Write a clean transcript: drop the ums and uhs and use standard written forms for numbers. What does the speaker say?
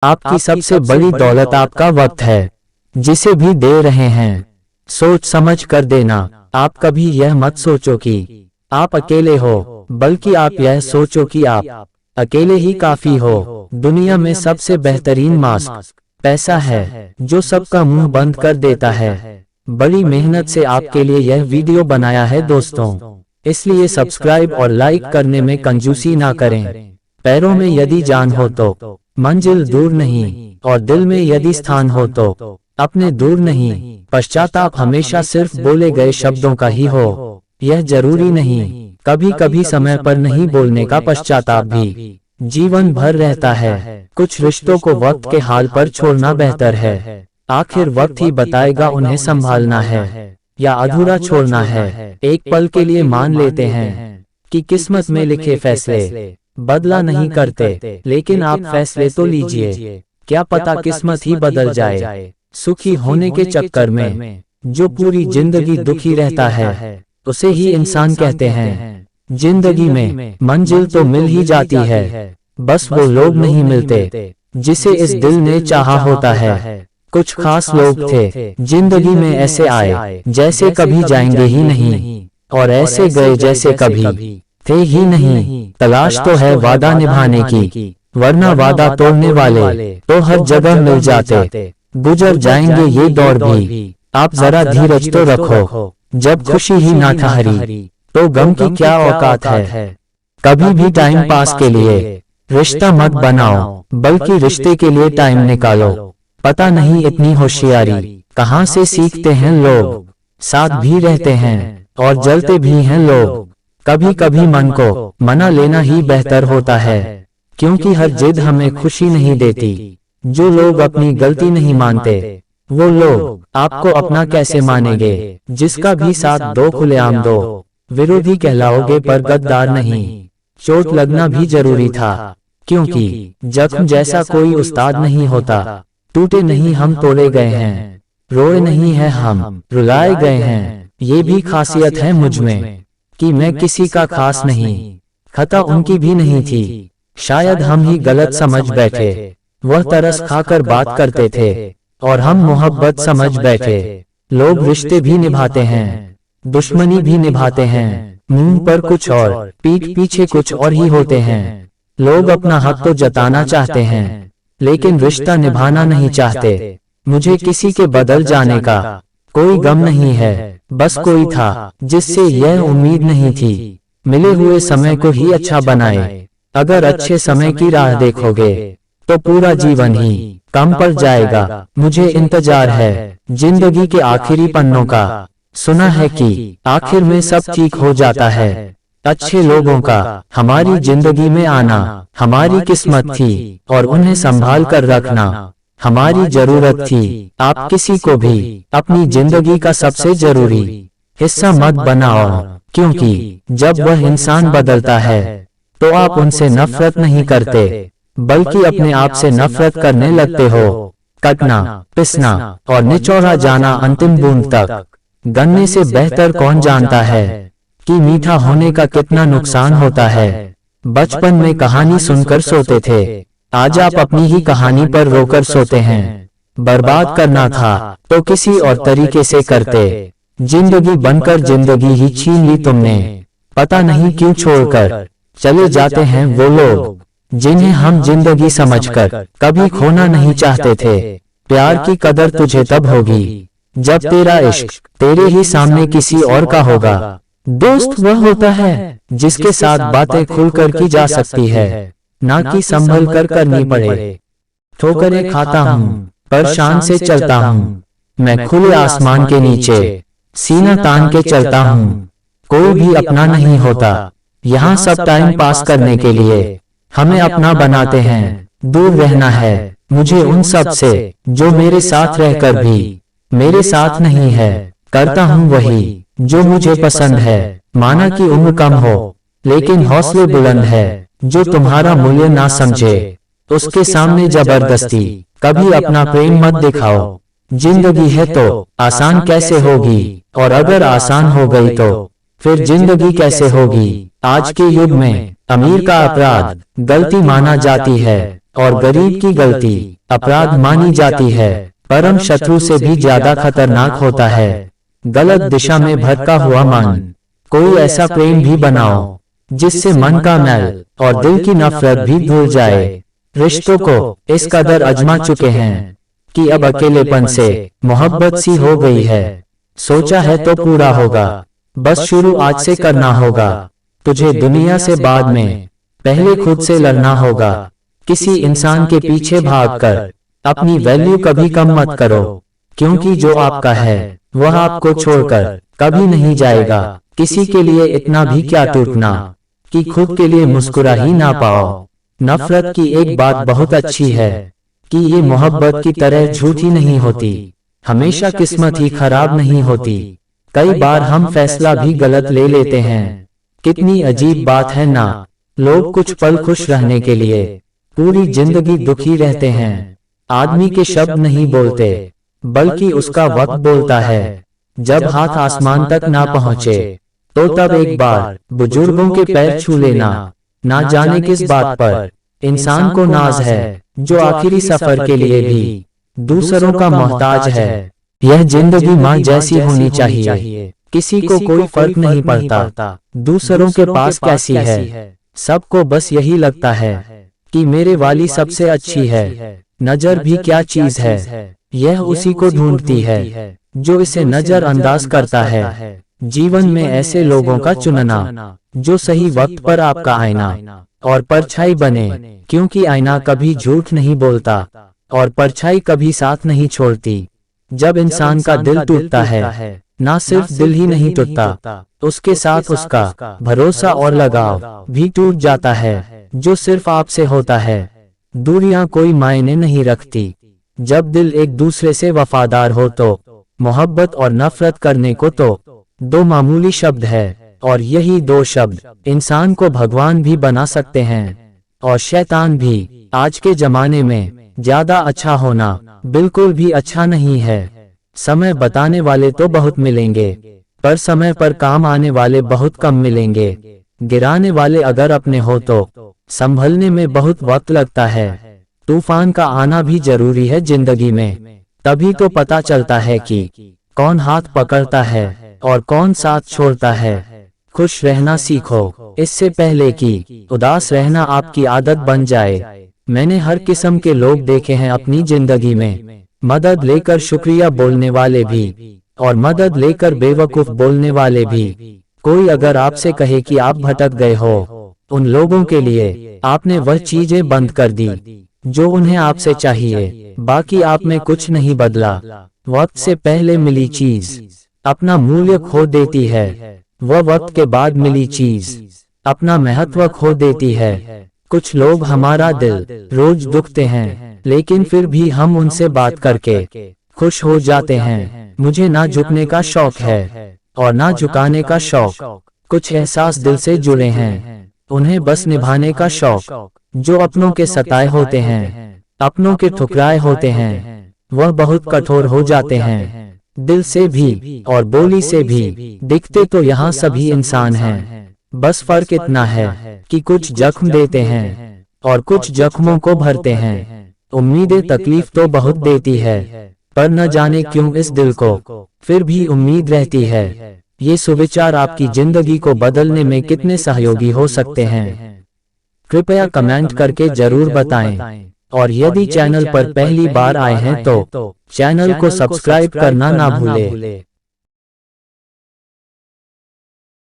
आपकी सबसे बड़ी दौलत आपका वक्त है, जिसे भी दे रहे हैं सोच समझ कर देना। आप कभी यह मत सोचो कि आप अकेले हो, बल्कि आप यह सोचो कि आप अकेले ही काफी हो। दुनिया में सबसे बेहतरीन मास्क पैसा है, जो सबका मुंह बंद कर देता है। बड़ी मेहनत से आपके लिए यह वीडियो बनाया है दोस्तों, इसलिए सब्सक्राइब और लाइक करने में कंजूसी ना करें। पैरों में यदि जान हो तो मंजिल दूर नहीं, और दिल में यदि स्थान हो तो अपने दूर नहीं। पश्चाताप हमेशा सिर्फ बोले गए शब्दों का ही हो, यह जरूरी नहीं। कभी कभी समय पर नहीं बोलने का पश्चाताप भी जीवन भर रहता है। कुछ रिश्तों को वक्त के हाल पर छोड़ना बेहतर है। आखिर वक्त ही बताएगा उन्हें संभालना है या अधूरा छोड़ना है। एक पल के लिए मान लेते हैं कि किस्मत में लिखे फैसले बदला नहीं करते, लेकिन आप फैसले तो लीजिए, क्या पता किस्मत ही बदल जाए। सुखी होने के चक्कर में जो पूरी जिंदगी दुखी रहता है, उसे ही इंसान कहते हैं। जिंदगी में मंजिल तो मिल ही जाती है, बस वो लोग नहीं मिलते जिसे इस दिल ने चाहा होता है। कुछ खास लोग थे जिंदगी में ऐसे आए जैसे कभी जाएंगे ही नहीं, और ऐसे गए जैसे कभी थे ही नहीं। तलाश तो है वादा निभाने की, वरना वादा तोड़ने वाले तो हर जगह मिल जाते। गुजर जाएंगे ये दौर भी, आप जरा धीरज तो रखो। जब खुशी ही ना ठहरी तो गम की क्या औकात है। कभी भी टाइम पास के लिए रिश्ता मत बनाओ, बल्कि रिश्ते के लिए टाइम निकालो। पता नहीं इतनी होशियारी कहाँ से सीखते हैं लोग, साथ भी रहते हैं और जलते भी हैं लोग। कभी कभी मन को मना लेना ही बेहतर होता है, क्योंकि हर जिद हमें खुशी नहीं देती। जो लोग अपनी गलती नहीं मानते, वो लोग आपको अपना कैसे मानेंगे। जिसका भी साथ दो खुलेआम दो, विरोधी कहलाओगे पर गद्दार नहीं। चोट लगना भी जरूरी था, क्योंकि जख्म जैसा कोई उस्ताद नहीं होता। टूटे नहीं हम तोड़े गए हैं, रोए नहीं है हम रुलाए गए हैं। ये भी खासियत है मुझ में कि मैं किसी का खास नहीं, खता उनकी भी नहीं थी। शायद हम ही गलत समझ बैठे, वह तरस खाकर बात करते थे और हम मोहब्बत समझ बैठे। लोग रिश्ते भी निभाते हैं, दुश्मनी भी निभाते हैं। मुंह पर कुछ और पीठ पीछे कुछ और ही होते हैं। लोग अपना हक तो जताना चाहते हैं, लेकिन रिश्ता निभाना नहीं चाहते। मुझे किसी के बदल जाने का कोई गम नहीं है, बस कोई था जिससे यह उम्मीद नहीं थी मिले हुए समय को ही अच्छा बनाए। अगर अच्छे समय की राह देखोगे तो पूरा जीवन ही कम पड़ जाएगा। मुझे इंतजार है जिंदगी के आखिरी पन्नों का। सुना है कि आखिर में सब ठीक हो जाता है। अच्छे लोगों का हमारी जिंदगी में आना हमारी किस्मत थी, और उन्हें संभाल कर रखना हमारी जरूरत थी। आप किसी को भी अपनी जिंदगी का सबसे जरूरी हिस्सा मत बनाओ, क्योंकि जब वह इंसान बदलता है तो आप उनसे नफरत नहीं करते, बल्कि अपने आप से नफरत करने लगते हो। कटना, पिसना और निचोड़ा जाना अंतिम बूंद तक। गन्ने से बेहतर कौन जानता है कि मीठा होने का कितना नुकसान होता है। बचपन में कहानी सुनकर सोते थे, आज आप अपनी ही कहानी पर रोकर सोते हैं। बर्बाद करना था तो किसी और तरीके से करते, जिंदगी बनकर जिंदगी ही छीन ली तुमने। पता नहीं क्यों छोड़कर चले जाते हैं वो लोग जिन्हें हम जिंदगी समझकर कभी खोना नहीं चाहते थे। प्यार की कदर तुझे तब होगी जब तेरा इश्क तेरे ही सामने किसी और का होगा। दोस्त वह होता है जिसके साथ बातें खुलकर की जा सकती है, ना कि संभल कर करनी पड़े। ठोकरें खाता हूँ पर शान से चलता हूँ, मैं खुले आसमान के नीचे सीना तान के चलता हूँ। कोई भी अपना नहीं होता, यहाँ सब टाइम पास करने के लिए हमें अपना बनाते हैं। दूर रहना है मुझे उन सब से जो मेरे साथ रहकर भी मेरे साथ नहीं है। करता हूँ वही जो मुझे पसंद है। माना कि उम्र कम हो, लेकिन हौसले बुलंद है। जो तुम्हारा मूल्य ना समझे, उसके सामने जबरदस्ती कभी अपना प्रेम मत दिखाओ। जिंदगी है तो आसान कैसे होगी, और अगर आसान हो गई तो फिर जिंदगी कैसे होगी। आज के युग में अमीर का अपराध गलती माना जाती है और गरीब की गलती अपराध मानी जाती है। परम शत्रु से भी ज्यादा खतरनाक होता है गलत दिशा में भटका हुआ मन। कोई ऐसा प्रेम भी बनाओ जिससे मन का मैल और दिल की नफरत भी धुल जाए। रिश्तों को इस कदर अजमा चुके हैं कि अब अकेलेपन से मोहब्बत सी हो गई है। सोचा है तो पूरा होगा, बस शुरू आज से करना होगा। तुझे दुनिया से बाद में पहले खुद से लड़ना होगा। किसी इंसान के पीछे भागकर अपनी वैल्यू कभी कम मत करो, क्योंकि जो आपका है वह आपको छोड़कर कभी नहीं जाएगा। किसी के लिए इतना भी क्या टूटना कि खुद के लिए मुस्कुरा ही ना पाओ। नफरत की एक बात बहुत अच्छी है कि ये मोहब्बत की तरह झूठी नहीं होती, हमेशा किस्मत ही खराब नहीं होती। कई बार हम फैसला भी गलत ले लेते हैं। कितनी अजीब बात है ना, लोग कुछ पल खुश रहने के लिए पूरी जिंदगी दुखी रहते हैं। आदमी के शब्द नहीं बोलते बल्कि उसका वक्त बोलता है। जब हाथ आसमान तक ना पहुँचे तो तब एक बार बुजुर्गों के पैर छू लेना। ना जाने किस बात पर इंसान को नाज है जो आखिरी सफर के लिए भी दूसरों का मोहताज है। यह जिंदगी माँ जैसी होनी चाहिए, किसी को कोई फर्क नहीं पड़ता दूसरों के पास कैसी है। सबको बस यही लगता है कि मेरे वाली सबसे अच्छी है। नजर भी क्या चीज है, यह उसी को ढूंढती है जो इसे नजरअंदाज करता है। जीवन में ऐसे लोगों का चुनना जो सही वक्त पर आपका आईना और परछाई बने, क्योंकि आईना कभी झूठ नहीं बोलता और परछाई कभी साथ नहीं छोड़ती। जब इंसान का दिल टूटता है, ना सिर्फ दिल ही नहीं टूटता, उसके साथ उसका भरोसा और लगाव भी टूट जाता है जो सिर्फ आपसे होता है। दूरियां कोई मायने नहीं रखती, जब दिल एक दूसरे से वफादार हो तो। मोहब्बत और नफरत करने को तो दो मामूली शब्द है, और यही दो शब्द इंसान को भगवान भी बना सकते हैं और शैतान भी। आज के जमाने में ज्यादा अच्छा होना बिल्कुल भी अच्छा नहीं है। समय बताने वाले तो बहुत मिलेंगे, पर समय पर काम आने वाले बहुत कम मिलेंगे। गिराने वाले अगर अपने हो तो संभलने में बहुत वक्त लगता है। तूफान का आना भी जरूरी है जिंदगी में, तभी तो पता चलता है कि कौन हाथ पकड़ता है और कौन साथ छोड़ता है। खुश रहना सीखो इससे पहले कि उदास रहना आपकी आदत बन जाए। मैंने हर किस्म के लोग देखे हैं अपनी जिंदगी में, मदद लेकर शुक्रिया बोलने वाले भी और मदद लेकर बेवकूफ बोलने वाले भी। कोई अगर आपसे कहे कि आप भटक गए हो, उन लोगों के लिए आपने वह चीजें बंद कर दी जो उन्हें आपसे चाहिए। बाकी आप में कुछ नहीं बदला। वक्त से पहले मिली चीज अपना मूल्य खो देती है, वह वक्त के बाद मिली चीज अपना महत्व खो देती है। कुछ लोग हमारा दिल रोज दुखते हैं, लेकिन फिर भी हम उनसे बात करके खुश हो जाते हैं। मुझे ना झुकने का शौक है और ना झुकाने का शौक। कुछ एहसास दिल से जुड़े हैं, उन्हें बस निभाने का शौक। जो अपनों के सताए होते हैं, अपनों के ठुकराए होते हैं, वह बहुत कठोर हो जाते हैं, दिल से भी और बोली से भी। दिखते तो यहाँ सभी इंसान हैं, बस फर्क इतना है कि कुछ जख्म देते हैं और कुछ जख्मों को भरते हैं। उम्मीदें तकलीफ तो बहुत देती है, पर न जाने क्यों इस दिल को फिर भी उम्मीद रहती है। ये सुविचार आपकी जिंदगी को बदलने में कितने सहयोगी हो सकते हैं, कृपया कमेंट करके जरूर बताएं। और यदि चैनल पर पहली बार आए हैं तो चैनल को सब्सक्राइब करना ना भूलें।